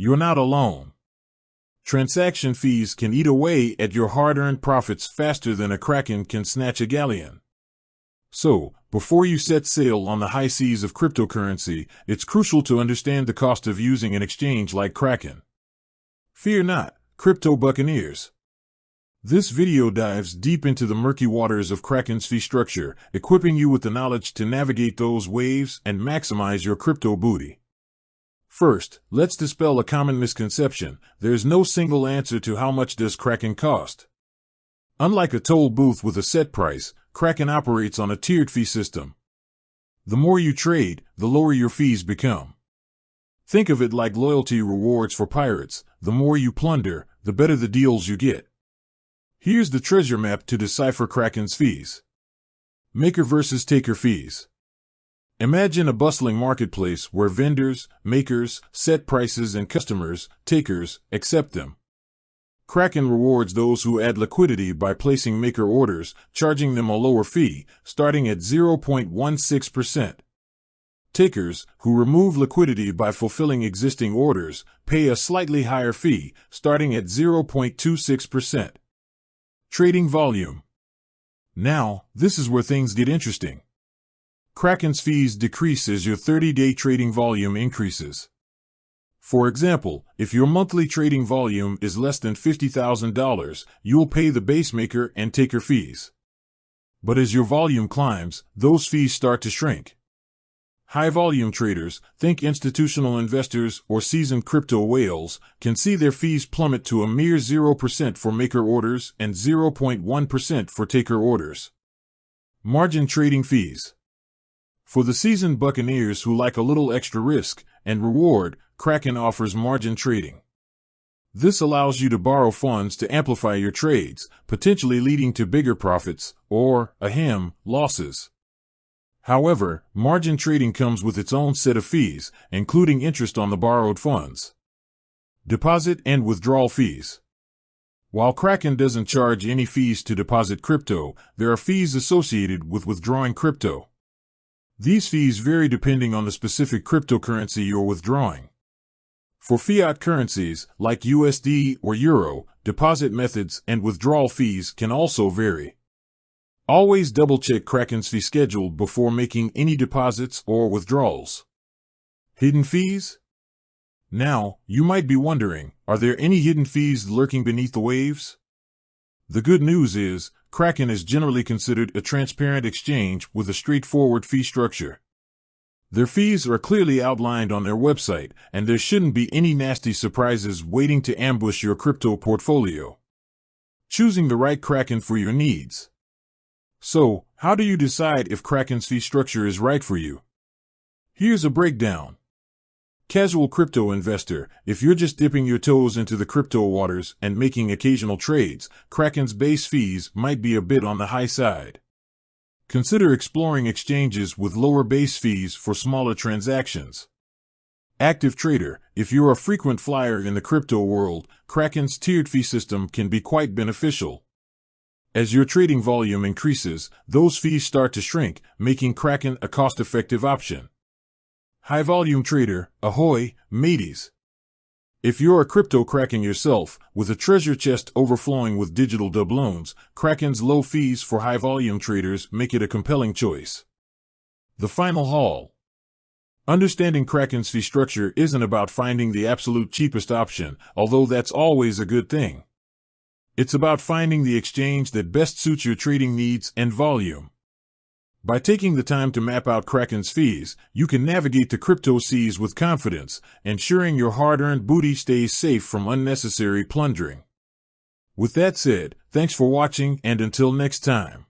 You're not alone. Transaction fees can eat away at your hard-earned profits faster than a Kraken can snatch a galleon. So, before you set sail on the high seas of cryptocurrency, it's crucial to understand the cost of using an exchange like Kraken. Fear not, crypto buccaneers. This video dives deep into the murky waters of Kraken's fee structure, equipping you with the knowledge to navigate those waves and maximize your crypto booty. First, let's dispel a common misconception. There's no single answer to how much does Kraken cost. Unlike a toll booth with a set price, Kraken operates on a tiered fee system. The more you trade, the lower your fees become. Think of it like loyalty rewards for pirates. The more you plunder, the better the deals you get. Here's the treasure map to decipher Kraken's fees. Maker versus taker fees. Imagine a bustling marketplace where vendors, makers, set prices and customers, takers, accept them. Kraken rewards those who add liquidity by placing maker orders, charging them a lower fee, starting at 0.16%. Takers, who remove liquidity by fulfilling existing orders, pay a slightly higher fee, starting at 0.26%. Trading volume. Now, this is where things get interesting. Kraken's fees decrease as your 30-day trading volume increases. For example, if your monthly trading volume is less than $50,000, you'll pay the base maker and taker fees. But as your volume climbs, those fees start to shrink. High-volume traders, think institutional investors or seasoned crypto whales, can see their fees plummet to a mere 0% for maker orders and 0.1% for taker orders. Margin trading fees. For the seasoned buccaneers who like a little extra risk and reward, Kraken offers margin trading. This allows you to borrow funds to amplify your trades, potentially leading to bigger profits or, losses. However, margin trading comes with its own set of fees, including interest on the borrowed funds. Deposit and withdrawal fees. While Kraken doesn't charge any fees to deposit crypto, there are fees associated with withdrawing crypto. These fees vary depending on the specific cryptocurrency you're withdrawing. For fiat currencies, like USD or Euro, deposit methods and withdrawal fees can also vary. Always double-check Kraken's fee schedule before making any deposits or withdrawals. Hidden fees? Now, you might be wondering, are there any hidden fees lurking beneath the waves? The good news is, Kraken is generally considered a transparent exchange with a straightforward fee structure. Their fees are clearly outlined on their website, and there shouldn't be any nasty surprises waiting to ambush your crypto portfolio. Choosing the right Kraken for your needs. So, how do you decide if Kraken's fee structure is right for you? Here's a breakdown. Casual crypto investor, if you're just dipping your toes into the crypto waters and making occasional trades, Kraken's base fees might be a bit on the high side. Consider exploring exchanges with lower base fees for smaller transactions. Active trader, if you're a frequent flyer in the crypto world, Kraken's tiered fee system can be quite beneficial. As your trading volume increases, those fees start to shrink, making Kraken a cost-effective option. High-volume trader, ahoy, mateys. If you're a crypto Kraken yourself, with a treasure chest overflowing with digital doubloons, Kraken's low fees for high-volume traders make it a compelling choice. The final haul. Understanding Kraken's fee structure isn't about finding the absolute cheapest option, although that's always a good thing. It's about finding the exchange that best suits your trading needs and volume. By taking the time to map out Kraken's fees, you can navigate the crypto seas with confidence, ensuring your hard-earned booty stays safe from unnecessary plundering. With that said, thanks for watching, and until next time.